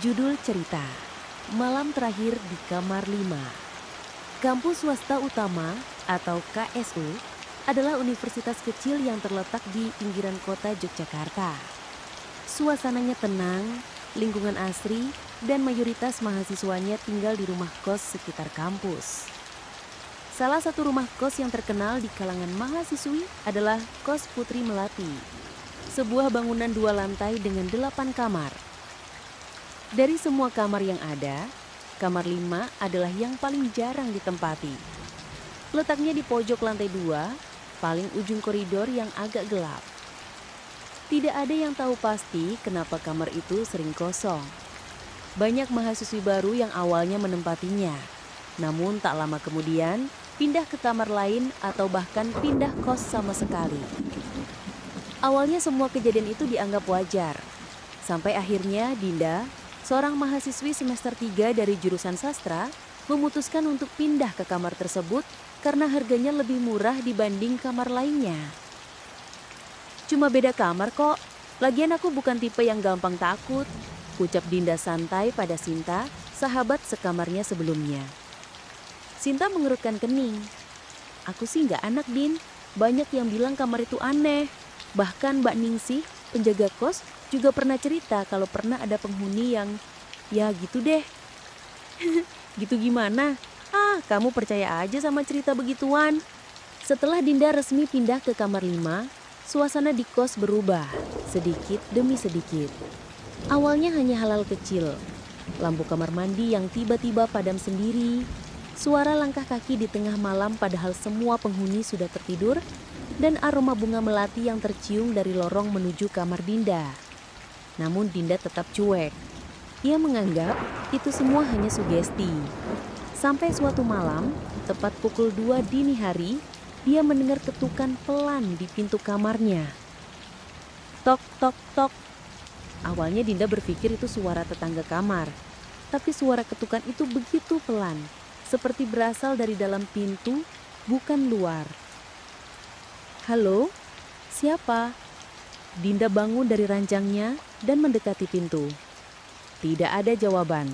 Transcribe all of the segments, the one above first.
Judul cerita, Malam Terakhir di Kamar 5. Kampus Swasta Utama atau KSU adalah universitas kecil yang terletak di pinggiran kota Yogyakarta. Suasananya tenang, lingkungan asri, dan mayoritas mahasiswanya tinggal di rumah kos sekitar kampus. Salah satu rumah kos yang terkenal di kalangan mahasiswi adalah Kos Putri Melati, sebuah bangunan 2 lantai dengan 8 kamar. Dari semua kamar yang ada, kamar 5 adalah yang paling jarang ditempati. Letaknya di pojok lantai 2, paling ujung koridor yang agak gelap. Tidak ada yang tahu pasti kenapa kamar itu sering kosong. Banyak mahasiswi baru yang awalnya menempatinya, namun tak lama kemudian pindah ke kamar lain atau bahkan pindah kos sama sekali. Awalnya semua kejadian itu dianggap wajar, sampai akhirnya Dinda, seorang mahasiswi semester 3 dari jurusan sastra, memutuskan untuk pindah ke kamar tersebut karena harganya lebih murah dibanding kamar lainnya. Cuma beda kamar kok, lagian aku bukan tipe yang gampang takut, ucap Dinda santai pada Sinta, sahabat sekamarnya sebelumnya. Sinta mengerutkan kening. Aku sih nggak anak, Din. Banyak yang bilang kamar itu aneh. Bahkan Mbak Ningsih, penjaga kos, juga pernah cerita kalau pernah ada penghuni yang, ya gitu deh. Gitu gimana? Kamu percaya aja sama cerita begituan. Setelah Dinda resmi pindah ke kamar 5, suasana di kos berubah, sedikit demi sedikit. Awalnya hanya hal-hal kecil. Lampu kamar mandi yang tiba-tiba padam sendiri, suara langkah kaki di tengah malam padahal semua penghuni sudah tertidur, dan aroma bunga melati yang tercium dari lorong menuju kamar Dinda. Namun Dinda tetap cuek. Ia menganggap itu semua hanya sugesti. Sampai suatu malam, tepat pukul 2 dini hari, dia mendengar ketukan pelan di pintu kamarnya. Tok, tok, tok. Awalnya Dinda berpikir itu suara tetangga kamar. Tapi suara ketukan itu begitu pelan, seperti berasal dari dalam pintu, bukan luar. Halo, siapa? Dinda bangun dari ranjangnya dan mendekati pintu. Tidak ada jawaban.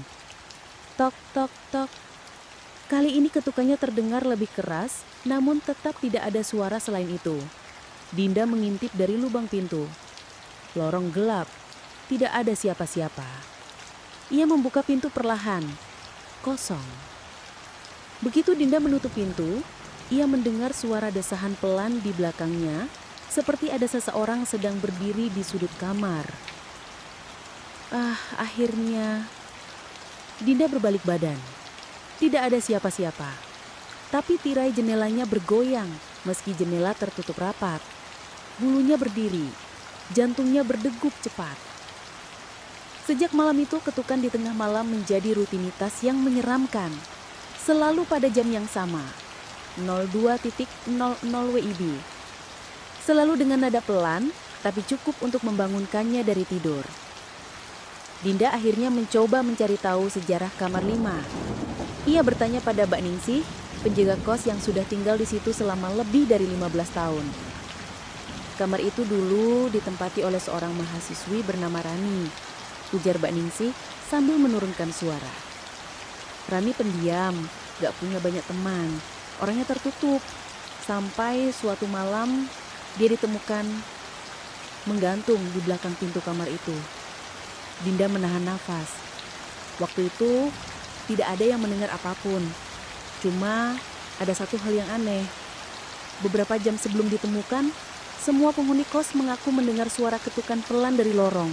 Tok, tok, tok. Kali ini ketukannya terdengar lebih keras, namun tetap tidak ada suara selain itu. Dinda mengintip dari lubang pintu. Lorong gelap, tidak ada siapa-siapa. Ia membuka pintu perlahan, kosong. Begitu Dinda menutup pintu, ia mendengar suara desahan pelan di belakangnya, seperti ada seseorang sedang berdiri di sudut kamar. Akhirnya Dinda berbalik badan. Tidak ada siapa-siapa. Tapi tirai jendelanya bergoyang meski jendela tertutup rapat. Bulunya berdiri, jantungnya berdegup cepat. Sejak malam itu ketukan di tengah malam menjadi rutinitas yang menyeramkan. Selalu pada jam yang sama, 02.00 WIB. Selalu dengan nada pelan, tapi cukup untuk membangunkannya dari tidur. Dinda akhirnya mencoba mencari tahu sejarah kamar 5. Ia bertanya pada Mbak Ningsih, penjaga kos yang sudah tinggal di situ selama lebih dari 15 tahun. Kamar itu dulu ditempati oleh seorang mahasiswi bernama Rani, ujar Mbak Ningsih sambil menurunkan suara. Rani pendiam, gak punya banyak teman, orangnya tertutup. Sampai suatu malam dia ditemukan menggantung di belakang pintu kamar itu. Dinda menahan nafas. Waktu itu tidak ada yang mendengar apapun. Cuma ada satu hal yang aneh. Beberapa jam sebelum ditemukan, semua penghuni kos mengaku mendengar suara ketukan pelan dari lorong.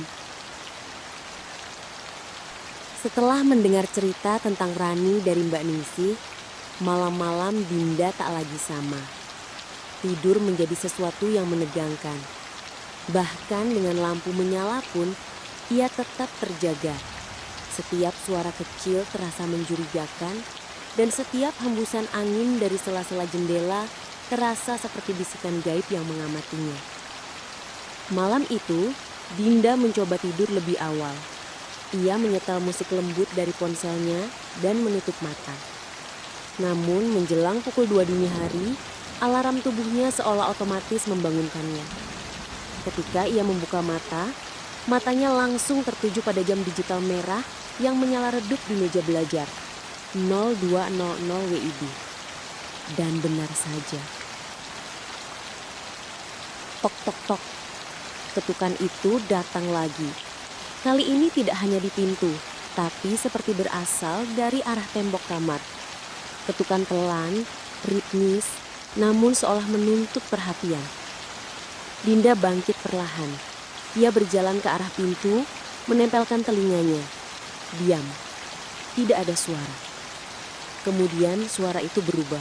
Setelah mendengar cerita tentang Rani dari Mbak Ningsih, malam-malam Dinda tak lagi sama. Tidur menjadi sesuatu yang menegangkan. Bahkan dengan lampu menyala pun, ia tetap terjaga. Setiap suara kecil terasa mencurigakan, dan setiap hembusan angin dari sela-sela jendela terasa seperti bisikan gaib yang mengamatinya. Malam itu, Dinda mencoba tidur lebih awal. Ia menyetel musik lembut dari ponselnya dan menutup mata. Namun menjelang pukul 2 dini hari, alarm tubuhnya seolah otomatis membangunkannya. Ketika ia membuka mata, matanya langsung tertuju pada jam digital merah yang menyala redup di meja belajar. 0200 WIB. Dan benar saja. Tok tok tok. Ketukan itu datang lagi. Kali ini tidak hanya di pintu, tapi seperti berasal dari arah tembok kamar. Ketukan pelan, ritmis, namun seolah menuntut perhatian. Dinda bangkit perlahan. Ia berjalan ke arah pintu, menempelkan telinganya. Diam. Tidak ada suara. Kemudian suara itu berubah.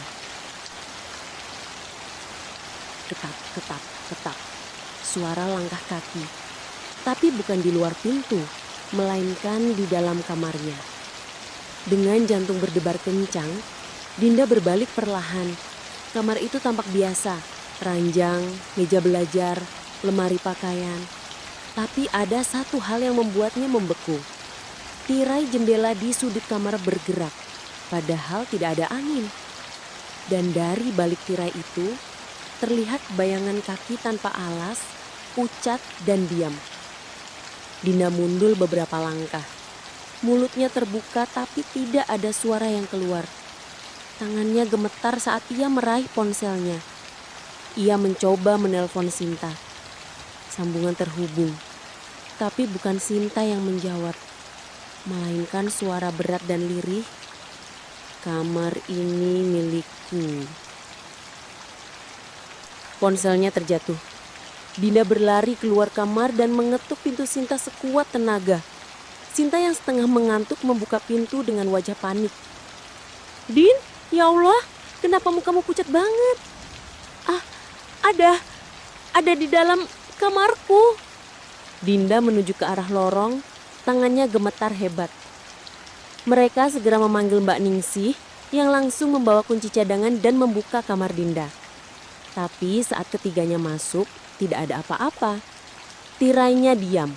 Ketak, ketak, ketak. Suara langkah kaki. Tapi bukan di luar pintu, melainkan di dalam kamarnya. Dengan jantung berdebar kencang, Dinda berbalik perlahan. Kamar itu tampak biasa. Ranjang, meja belajar, lemari pakaian. Tapi ada satu hal yang membuatnya membeku. Tirai jendela di sudut kamar bergerak, padahal tidak ada angin. Dan dari balik tirai itu, terlihat bayangan kaki tanpa alas, pucat dan diam. Dinda mundur beberapa langkah. Mulutnya terbuka tapi tidak ada suara yang keluar. Tangannya gemetar saat ia meraih ponselnya. Ia mencoba menelpon Sinta. Sambungan terhubung. Tapi bukan Sinta yang menjawab, melainkan suara berat dan lirih. Kamar ini milikku. Ponselnya terjatuh. Dinda berlari keluar kamar dan mengetuk pintu Sinta sekuat tenaga. Sinta yang setengah mengantuk membuka pintu dengan wajah panik. "Din, ya Allah, kenapa mukamu pucat banget?" "Ah, ada di dalam kamarku." Dinda menuju ke arah lorong, tangannya gemetar hebat. Mereka segera memanggil Mbak Ningsih yang langsung membawa kunci cadangan dan membuka kamar Dinda. Tapi saat ketiganya masuk, tidak ada apa-apa. Tirainya diam.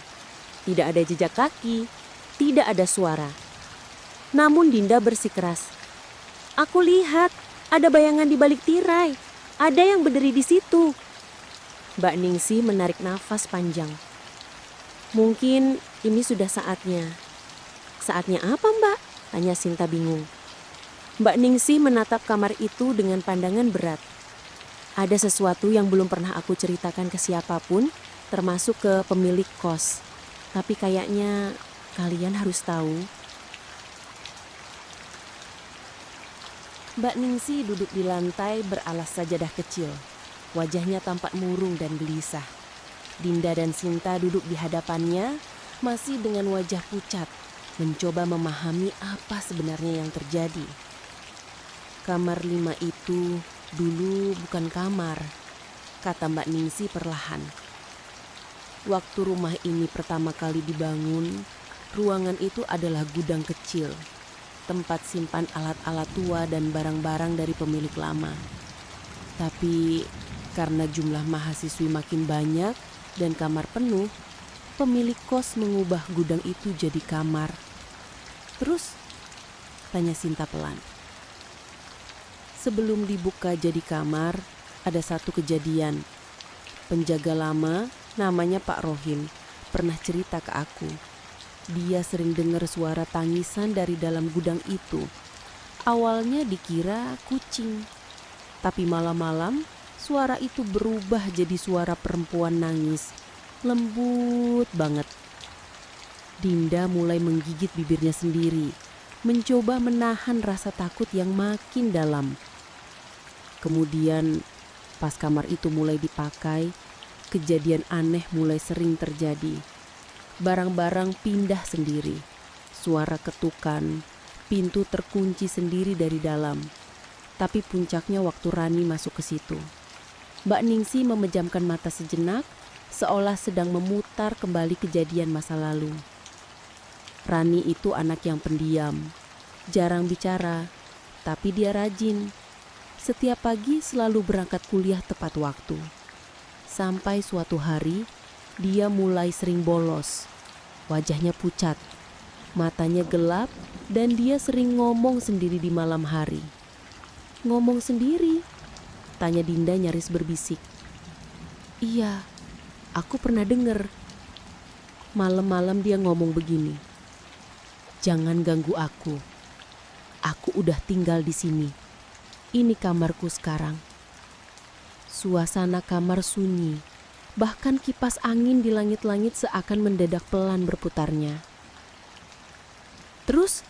Tidak ada jejak kaki, tidak ada suara. Namun Dinda bersikeras. "Aku lihat, ada bayangan di balik tirai. Ada yang berdiri di situ." Mbak Ningsih menarik nafas panjang. "Mungkin ini sudah saatnya." "Saatnya apa, Mbak?" tanya Sinta bingung. Mbak Ningsih menatap kamar itu dengan pandangan berat. "Ada sesuatu yang belum pernah aku ceritakan ke siapapun, termasuk ke pemilik kos. Tapi kayaknya kalian harus tahu." Mbak Ningsih duduk di lantai beralas sajadah kecil. Wajahnya tampak murung dan gelisah. Dinda dan Sinta duduk di hadapannya, masih dengan wajah pucat, mencoba memahami apa sebenarnya yang terjadi. "Kamar 5 itu dulu bukan kamar," kata Mbak Ningsih perlahan. "Waktu rumah ini pertama kali dibangun, ruangan itu adalah gudang kecil, tempat simpan alat-alat tua dan barang-barang dari pemilik lama. Tapi karena jumlah mahasiswi makin banyak dan kamar penuh, pemilik kos mengubah gudang itu jadi kamar." "Terus?" tanya Sinta pelan. "Sebelum dibuka jadi kamar, ada satu kejadian. Penjaga lama, namanya Pak Rohim, pernah cerita ke aku. Dia sering dengar suara tangisan dari dalam gudang itu. Awalnya dikira kucing. Tapi malam-malam, suara itu berubah jadi suara perempuan nangis. Lembut banget." Dinda mulai menggigit bibirnya sendiri, mencoba menahan rasa takut yang makin dalam. Kemudian pas kamar itu mulai dipakai, kejadian aneh mulai sering terjadi. Barang-barang pindah sendiri, suara ketukan, pintu terkunci sendiri dari dalam. Tapi puncaknya waktu Rani masuk ke situ. Mbak Ningsih memejamkan mata sejenak, seolah sedang memutar kembali kejadian masa lalu. Rani itu anak yang pendiam, jarang bicara, tapi dia rajin. Setiap pagi selalu berangkat kuliah tepat waktu. Sampai suatu hari, dia mulai sering bolos. Wajahnya pucat, matanya gelap, dan dia sering ngomong sendiri di malam hari. "Ngomong sendiri?" tanya Dinda nyaris berbisik. "Iya, aku pernah dengar. Malam-malam dia ngomong begini. Jangan ganggu aku. Aku udah tinggal di sini. Ini kamarku sekarang. Suasana kamar sunyi. Bahkan kipas angin di langit-langit seakan mendadak pelan berputarnya. Terus,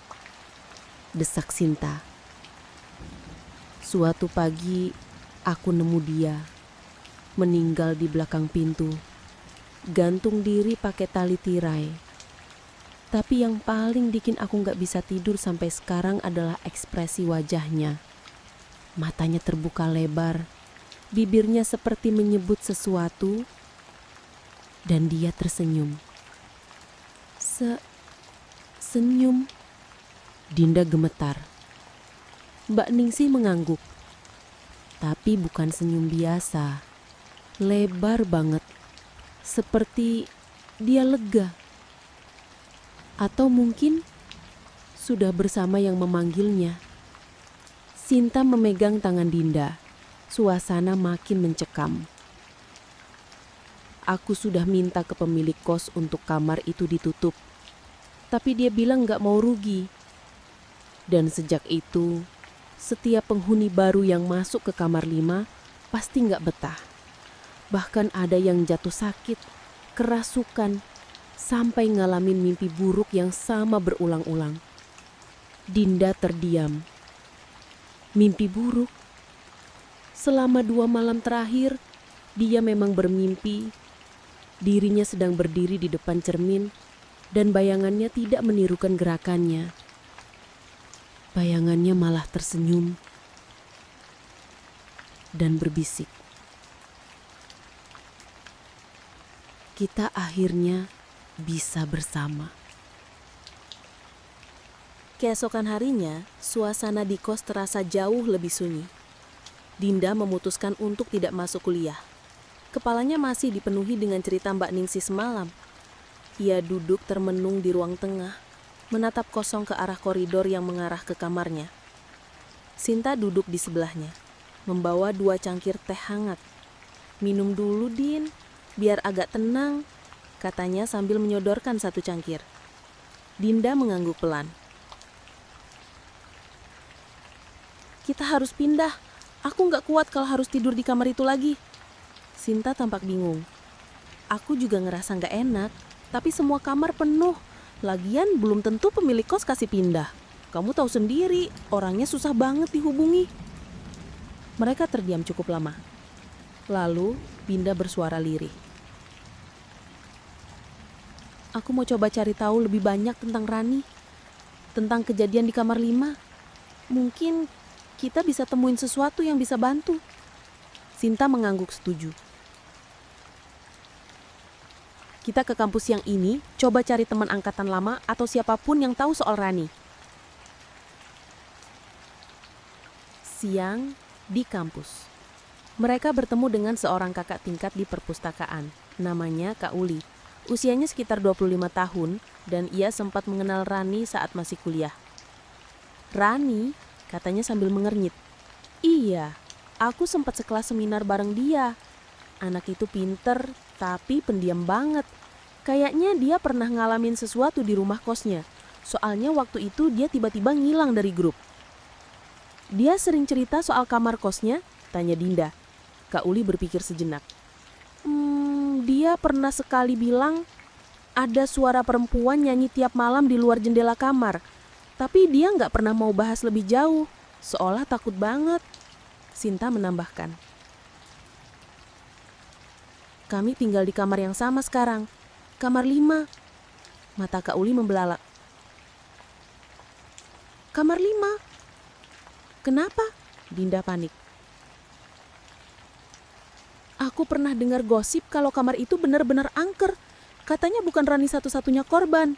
desak Sinta. Suatu pagi, aku nemu dia. Meninggal di belakang pintu. Gantung diri pakai tali tirai. Tapi yang paling bikin aku gak bisa tidur sampai sekarang adalah ekspresi wajahnya. Matanya terbuka lebar, bibirnya seperti menyebut sesuatu, dan dia tersenyum. Senyum. Dinda gemetar. Mbak Ningsih mengangguk. Tapi bukan senyum biasa. Lebar banget. Seperti dia lega. Atau mungkin sudah bersama yang memanggilnya. Sinta memegang tangan Dinda. Suasana makin mencekam. Aku sudah minta ke pemilik kos untuk kamar itu ditutup. Tapi dia bilang gak mau rugi. Dan sejak itu, setiap penghuni baru yang masuk ke kamar 5 pasti gak betah. Bahkan ada yang jatuh sakit, kerasukan, sampai ngalamin mimpi buruk yang sama berulang-ulang. Dinda terdiam. Mimpi buruk? Selama 2 malam terakhir, dia memang bermimpi. Dirinya sedang berdiri di depan cermin dan bayangannya tidak menirukan gerakannya. Bayangannya malah tersenyum dan berbisik. Kita akhirnya bisa bersama. Keesokan harinya, suasana di kos terasa jauh lebih sunyi. Dinda memutuskan untuk tidak masuk kuliah. Kepalanya masih dipenuhi dengan cerita Mbak Ningsih semalam. Ia duduk termenung di ruang tengah, menatap kosong ke arah koridor yang mengarah ke kamarnya. Sinta duduk di sebelahnya, membawa 2 cangkir teh hangat. "Minum dulu, Din, biar agak tenang," katanya sambil menyodorkan 1 cangkir. Dinda mengangguk pelan. "Kita harus pindah. Aku gak kuat kalau harus tidur di kamar itu lagi." Sinta tampak bingung. "Aku juga ngerasa gak enak, tapi semua kamar penuh. Lagian belum tentu pemilik kos kasih pindah. Kamu tahu sendiri, orangnya susah banget dihubungi." Mereka terdiam cukup lama. Lalu Dinda bersuara lirih. "Aku mau coba cari tahu lebih banyak tentang Rani. Tentang kejadian di kamar 5. Mungkin kita bisa temuin sesuatu yang bisa bantu." Sinta mengangguk setuju. "Kita ke kampus yang ini, coba cari teman angkatan lama atau siapapun yang tahu soal Rani." Siang di kampus. Mereka bertemu dengan seorang kakak tingkat di perpustakaan. Namanya Kak Uli. Usianya sekitar 25 tahun dan ia sempat mengenal Rani saat masih kuliah. "Rani?" katanya sambil mengernyit. "Iya, aku sempat sekelas seminar bareng dia. Anak itu pinter, tapi pendiam banget. Kayaknya dia pernah ngalamin sesuatu di rumah kosnya. Soalnya waktu itu dia tiba-tiba ngilang dari grup." "Dia sering cerita soal kamar kosnya?" tanya Dinda. Kak Uli berpikir sejenak. Dia pernah sekali bilang ada suara perempuan nyanyi tiap malam di luar jendela kamar. Tapi dia gak pernah mau bahas lebih jauh, seolah takut banget." Sinta menambahkan. "Kami tinggal di kamar yang sama sekarang, kamar 5. Mata Kak Uli membelalak. "Kamar 5? Kenapa?" Dinda panik. "Aku pernah dengar gosip kalau kamar itu benar-benar angker. Katanya bukan Rani satu-satunya korban.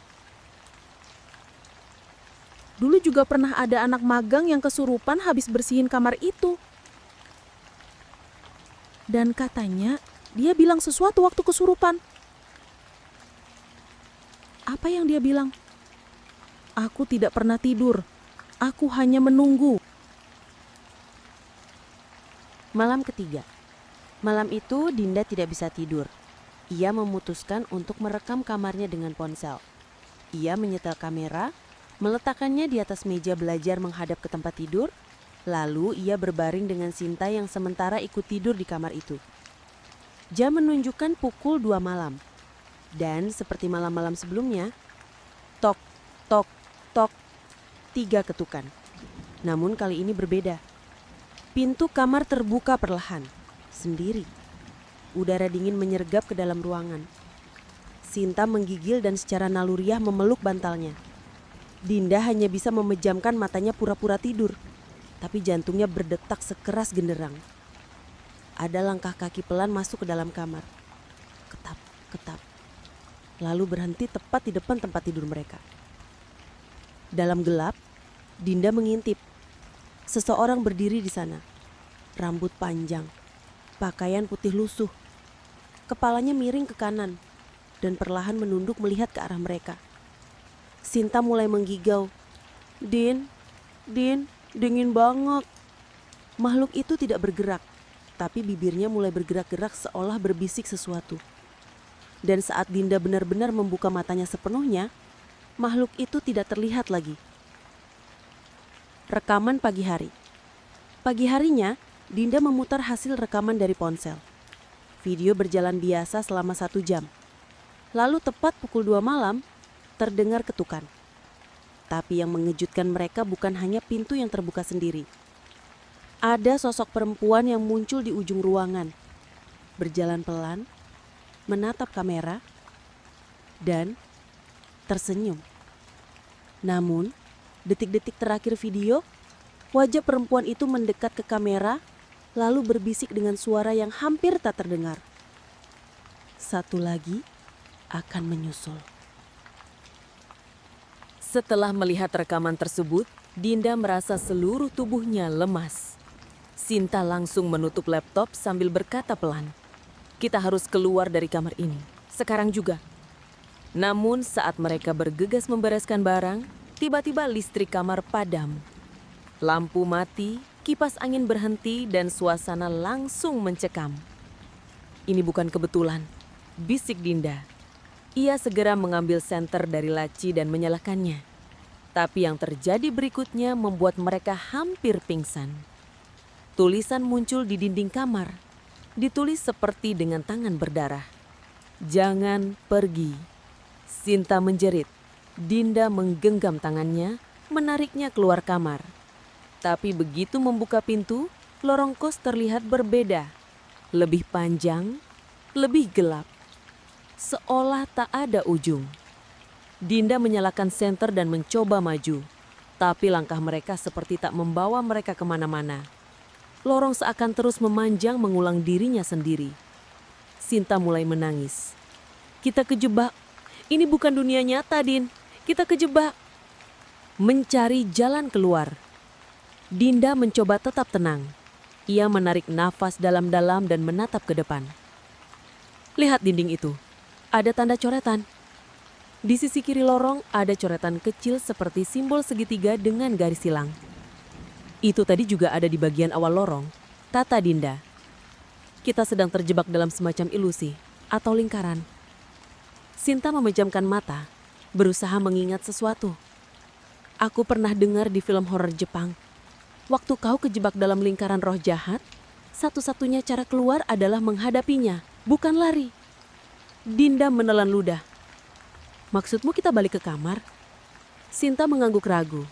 Dulu juga pernah ada anak magang yang kesurupan habis bersihin kamar itu. Dan katanya dia bilang sesuatu waktu kesurupan." "Apa yang dia bilang?" "Aku tidak pernah tidur. Aku hanya menunggu." Malam ketiga. Malam itu Dinda tidak bisa tidur. Ia memutuskan untuk merekam kamarnya dengan ponsel. Ia menyetel kamera, meletakkannya di atas meja belajar menghadap ke tempat tidur, lalu ia berbaring dengan Sinta yang sementara ikut tidur di kamar itu. Jam menunjukkan pukul 2 malam. Dan seperti malam-malam sebelumnya, tok, tok, tok, 3 ketukan. Namun kali ini berbeda. Pintu kamar terbuka perlahan, sendiri. Udara dingin menyergap ke dalam ruangan. Sinta menggigil dan secara naluriah memeluk bantalnya. Dinda hanya bisa memejamkan matanya pura-pura tidur, tapi jantungnya berdetak sekeras genderang. Ada langkah kaki pelan masuk ke dalam kamar. Ketap, ketap. Lalu berhenti tepat di depan tempat tidur mereka. Dalam gelap, Dinda mengintip. Seseorang berdiri di sana. Rambut panjang, pakaian putih lusuh. Kepalanya miring ke kanan dan perlahan menunduk melihat ke arah mereka. Sinta mulai menggigau. Din, dingin banget. Makhluk itu tidak bergerak, tapi bibirnya mulai bergerak-gerak seolah berbisik sesuatu. Dan saat Dinda benar-benar membuka matanya sepenuhnya, makhluk itu tidak terlihat lagi. Rekaman pagi hari. Pagi harinya, Dinda memutar hasil rekaman dari ponsel. Video berjalan biasa selama 1 jam. Lalu tepat pukul 2 malam, terdengar ketukan. Tapi yang mengejutkan mereka bukan hanya pintu yang terbuka sendiri. Ada sosok perempuan yang muncul di ujung ruangan. Berjalan pelan, menatap kamera, dan tersenyum. Namun, detik-detik terakhir video, wajah perempuan itu mendekat ke kamera, lalu berbisik dengan suara yang hampir tak terdengar. Satu lagi akan menyusul. Setelah melihat rekaman tersebut, Dinda merasa seluruh tubuhnya lemas. Sinta langsung menutup laptop sambil berkata pelan, "Kita harus keluar dari kamar ini, sekarang juga." Namun saat mereka bergegas membereskan barang, tiba-tiba listrik kamar padam. Lampu mati, kipas angin berhenti dan suasana langsung mencekam. "Ini bukan kebetulan," bisik Dinda. Ia segera mengambil senter dari laci dan menyalakannya. Tapi yang terjadi berikutnya membuat mereka hampir pingsan. Tulisan muncul di dinding kamar. Ditulis seperti dengan tangan berdarah. "Jangan pergi." Sinta menjerit. Dinda menggenggam tangannya, menariknya keluar kamar. Tapi begitu membuka pintu, lorong kos terlihat berbeda. Lebih panjang, lebih gelap. Seolah tak ada ujung. Dinda menyalakan senter dan mencoba maju. Tapi langkah mereka seperti tak membawa mereka kemana-mana. Lorong seakan terus memanjang mengulang dirinya sendiri. Sinta mulai menangis. "Kita kejebak. Ini bukan dunia nyata, Din. Kita kejebak." Mencari jalan keluar. Dinda mencoba tetap tenang. Ia menarik nafas dalam-dalam dan menatap ke depan. Lihat dinding itu. Ada tanda coretan. Di sisi kiri lorong ada coretan kecil seperti simbol segitiga dengan garis silang. Itu tadi juga ada di bagian awal lorong, kata Dinda. Kita sedang terjebak dalam semacam ilusi atau lingkaran. Sinta memejamkan mata, berusaha mengingat sesuatu. Aku pernah dengar di film horor Jepang. Waktu kau kejebak dalam lingkaran roh jahat, satu-satunya cara keluar adalah menghadapinya, bukan lari. Dinda menelan ludah. Maksudmu kita balik ke kamar? Sinta mengangguk ragu.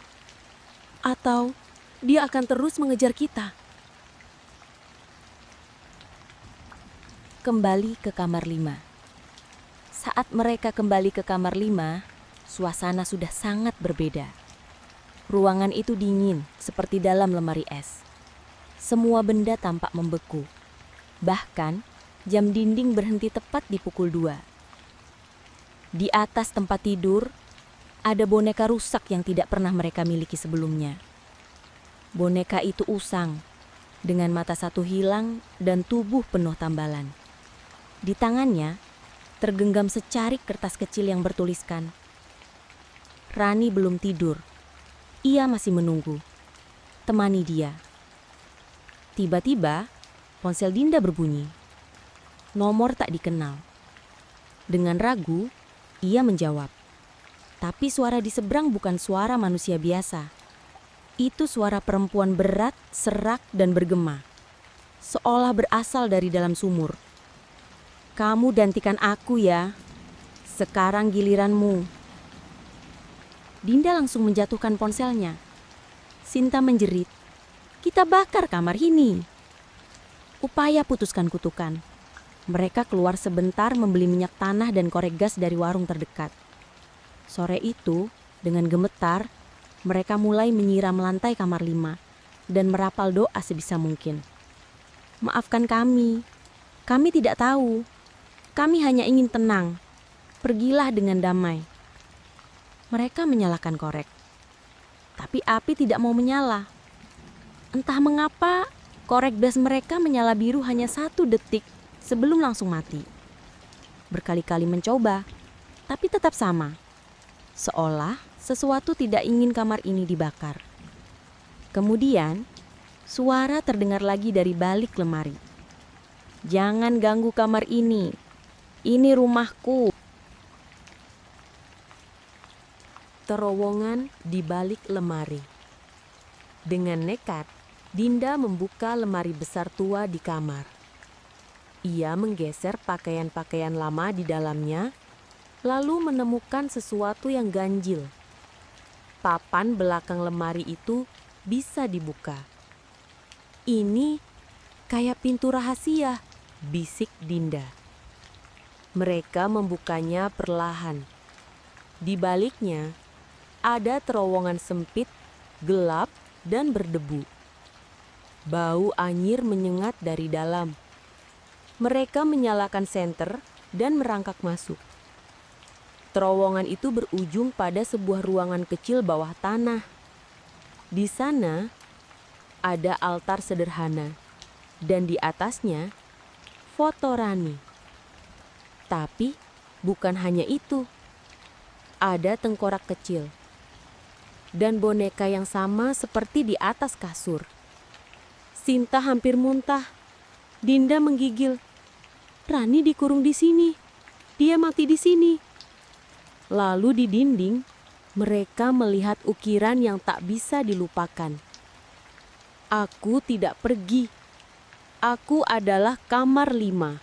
Atau dia akan terus mengejar kita? Kembali ke kamar 5. Saat mereka kembali ke kamar 5, suasana sudah sangat berbeda. Ruangan itu dingin seperti dalam lemari es. Semua benda tampak membeku. Bahkan, jam dinding berhenti tepat di pukul 2. Di atas tempat tidur, ada boneka rusak yang tidak pernah mereka miliki sebelumnya. Boneka itu usang, dengan mata satu hilang dan tubuh penuh tambalan. Di tangannya, tergenggam secarik kertas kecil yang bertuliskan, "Rani belum tidur. Ia masih menunggu. Temani dia." Tiba-tiba, ponsel Dinda berbunyi. Nomor tak dikenal. Dengan ragu, ia menjawab. Tapi suara di seberang bukan suara manusia biasa. Itu suara perempuan berat, serak, dan bergema. Seolah berasal dari dalam sumur. "Kamu gantikan aku ya. Sekarang giliranmu." Dinda langsung menjatuhkan ponselnya. Sinta menjerit, "Kita bakar kamar ini." Upaya putuskan kutukan. Mereka keluar sebentar membeli minyak tanah dan korek gas dari warung terdekat. Sore itu, dengan gemetar, mereka mulai menyiram lantai kamar 5 dan merapal doa sebisa mungkin. "Maafkan kami tidak tahu. Kami hanya ingin tenang. Pergilah dengan damai." Mereka menyalakan korek. Tapi api tidak mau menyala. Entah mengapa, korek gas mereka menyala biru hanya 1 detik sebelum langsung mati. Berkali-kali mencoba, tapi tetap sama. Seolah sesuatu tidak ingin kamar ini dibakar. Kemudian, suara terdengar lagi dari balik lemari. "Jangan ganggu kamar ini. Ini rumahku." Terowongan di balik lemari. Dengan nekat, Dinda membuka lemari besar tua di kamar. Ia menggeser pakaian-pakaian lama di dalamnya, lalu menemukan sesuatu yang ganjil. Papan belakang lemari itu bisa dibuka. "Ini kayak pintu rahasia," bisik Dinda. Mereka membukanya perlahan. Di baliknya, ada terowongan sempit, gelap, dan berdebu. Bau anyir menyengat dari dalam. Mereka menyalakan senter dan merangkak masuk. Terowongan itu berujung pada sebuah ruangan kecil bawah tanah. Di sana ada altar sederhana, dan di atasnya foto Rani. Tapi bukan hanya itu. Ada tengkorak kecil dan boneka yang sama seperti di atas kasur. Sinta hampir muntah. Dinda menggigil. "Rani dikurung di sini. Dia mati di sini." Lalu di dinding, mereka melihat ukiran yang tak bisa dilupakan. "Aku tidak pergi. Aku adalah kamar 5."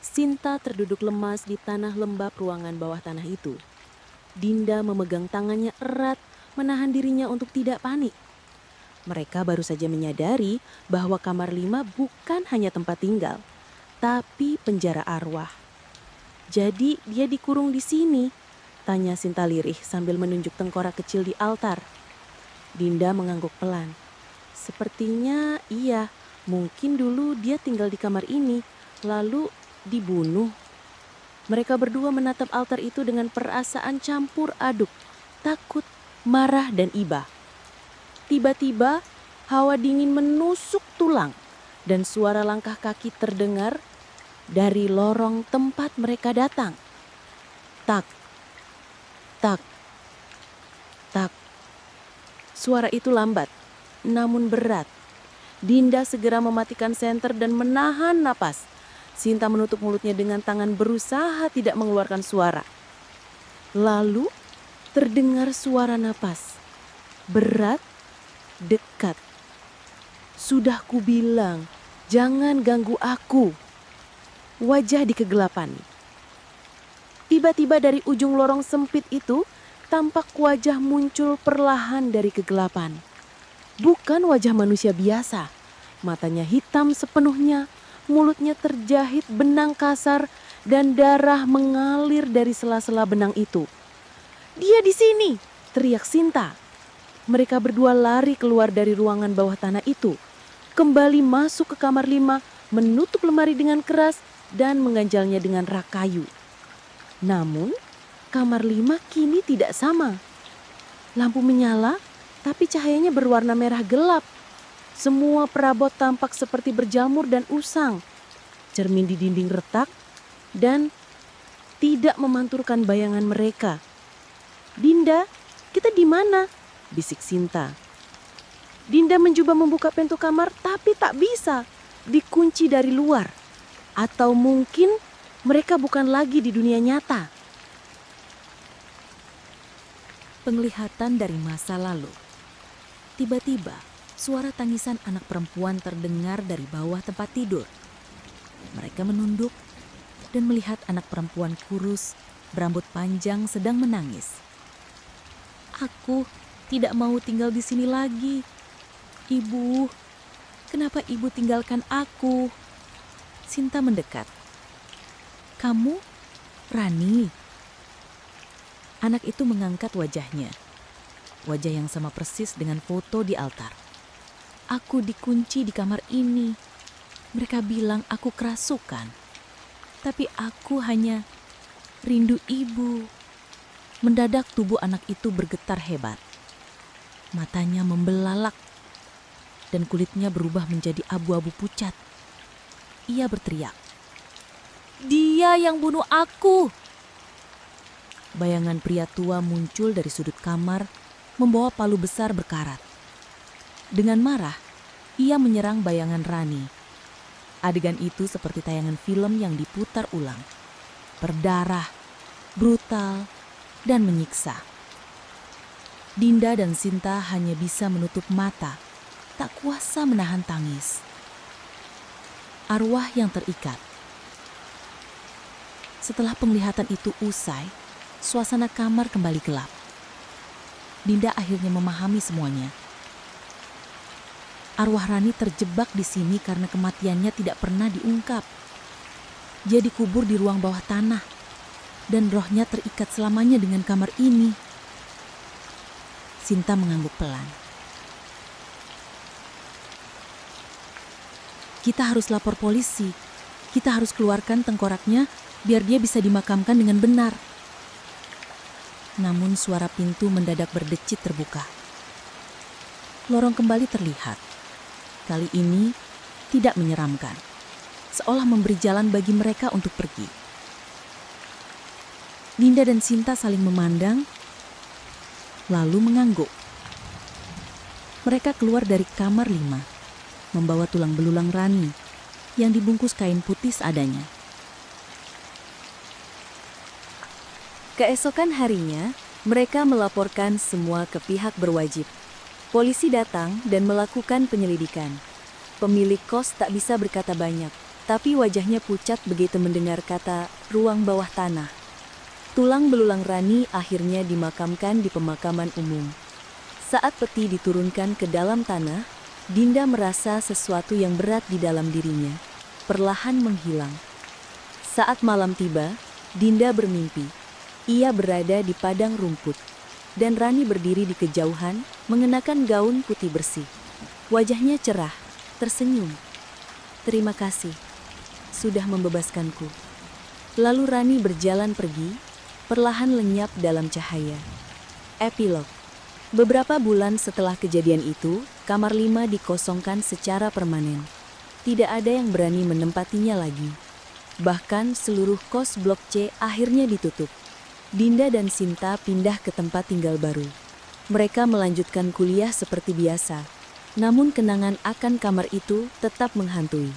Sinta terduduk lemas di tanah lembab ruangan bawah tanah itu. Dinda memegang tangannya erat, menahan dirinya untuk tidak panik. Mereka baru saja menyadari bahwa kamar 5 bukan hanya tempat tinggal, tapi penjara arwah. "Jadi dia dikurung di sini?" tanya Sinta lirih sambil menunjuk tengkorak kecil di altar. Dinda mengangguk pelan. "Sepertinya iya, mungkin dulu dia tinggal di kamar ini, lalu dibunuh." Mereka berdua menatap altar itu dengan perasaan campur aduk, takut, marah, dan iba. Tiba-tiba, hawa dingin menusuk tulang dan suara langkah kaki terdengar dari lorong tempat mereka datang. Tak, tak, tak. Suara itu lambat, namun berat. Dinda segera mematikan senter dan menahan napas. Sinta menutup mulutnya dengan tangan, berusaha tidak mengeluarkan suara. Lalu terdengar suara napas. Berat, dekat. "Sudah kubilang, jangan ganggu aku." Wajah di kegelapan. Tiba-tiba dari ujung lorong sempit itu, tampak wajah muncul perlahan dari kegelapan. Bukan wajah manusia biasa. Matanya hitam sepenuhnya, mulutnya terjahit benang kasar, dan darah mengalir dari sela-sela benang itu. "Dia di sini!" teriak Sinta. Mereka berdua lari keluar dari ruangan bawah tanah itu, kembali masuk ke kamar 5, menutup lemari dengan keras, dan mengganjalnya dengan rak kayu. Namun, kamar 5 kini tidak sama. Lampu menyala, tapi cahayanya berwarna merah gelap. Semua perabot tampak seperti berjamur dan usang. Cermin di dinding retak dan tidak memanturkan bayangan mereka. "Dinda, kita di mana?" bisik Sinta. Dinda mencoba membuka pintu kamar, tapi tak bisa. Dikunci dari luar. Atau mungkin Mereka bukan lagi di dunia nyata. Penglihatan dari masa lalu. Tiba-tiba, suara tangisan anak perempuan terdengar dari bawah tempat tidur. Mereka menunduk dan melihat anak perempuan kurus, berambut panjang sedang menangis. "Aku tidak mau tinggal di sini lagi. Ibu, kenapa ibu tinggalkan aku?" Sinta mendekat. "Kamu, Rani?" Anak itu mengangkat wajahnya. Wajah yang sama persis dengan foto di altar. "Aku dikunci di kamar ini. Mereka bilang aku kerasukan. Tapi aku hanya rindu ibu." Mendadak tubuh anak itu bergetar hebat. Matanya membelalak dan kulitnya berubah menjadi abu-abu pucat. Ia berteriak, "Dia yang bunuh aku!" Bayangan pria tua muncul dari sudut kamar, membawa palu besar berkarat. Dengan marah, ia menyerang bayangan Rani. Adegan itu seperti tayangan film yang diputar ulang. Berdarah, brutal, dan menyiksa. Dinda dan Sinta hanya bisa menutup mata, tak kuasa menahan tangis. Arwah yang terikat. Setelah penglihatan itu usai, suasana kamar kembali gelap. Dinda akhirnya memahami semuanya. Arwah Rani terjebak di sini karena kematiannya tidak pernah diungkap. Dia dikubur di ruang bawah tanah, dan rohnya terikat selamanya dengan kamar ini. Sinta mengangguk pelan. "Kita harus lapor polisi. Kita harus keluarkan tengkoraknya biar dia bisa dimakamkan dengan benar." Namun suara pintu mendadak berdecit terbuka. Lorong kembali terlihat. Kali ini tidak menyeramkan, seolah memberi jalan bagi mereka untuk pergi. Dinda dan Sinta saling memandang, lalu mengangguk. Mereka keluar dari kamar 5, membawa tulang belulang Rani yang dibungkus kain putih seadanya. Keesokan harinya, mereka melaporkan semua ke pihak berwajib. Polisi datang dan melakukan penyelidikan. Pemilik kos tak bisa berkata banyak, tapi wajahnya pucat begitu mendengar kata ruang bawah tanah. Tulang belulang Rani akhirnya dimakamkan di pemakaman umum. Saat peti diturunkan ke dalam tanah, Dinda merasa sesuatu yang berat di dalam dirinya, perlahan menghilang. Saat malam tiba, Dinda bermimpi. Ia berada di padang rumput, dan Rani berdiri di kejauhan, mengenakan gaun putih bersih. Wajahnya cerah, tersenyum. "Terima kasih, sudah membebaskanku." Lalu Rani berjalan pergi, perlahan lenyap dalam cahaya. Epilog. Beberapa bulan setelah kejadian itu, kamar 5 dikosongkan secara permanen. Tidak ada yang berani menempatinya lagi. Bahkan seluruh kos Blok C akhirnya ditutup. Dinda dan Sinta pindah ke tempat tinggal baru. Mereka melanjutkan kuliah seperti biasa, namun kenangan akan kamar itu tetap menghantui.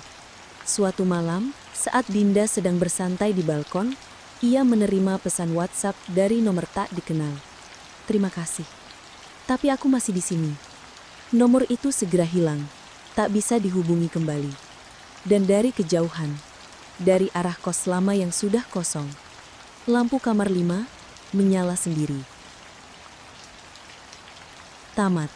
Suatu malam, saat Dinda sedang bersantai di balkon, ia menerima pesan WhatsApp dari nomor tak dikenal. "Terima kasih, tapi aku masih di sini." Nomor itu segera hilang, tak bisa dihubungi kembali. Dan dari kejauhan, dari arah kos lama yang sudah kosong, lampu kamar 5 menyala sendiri. Tamat.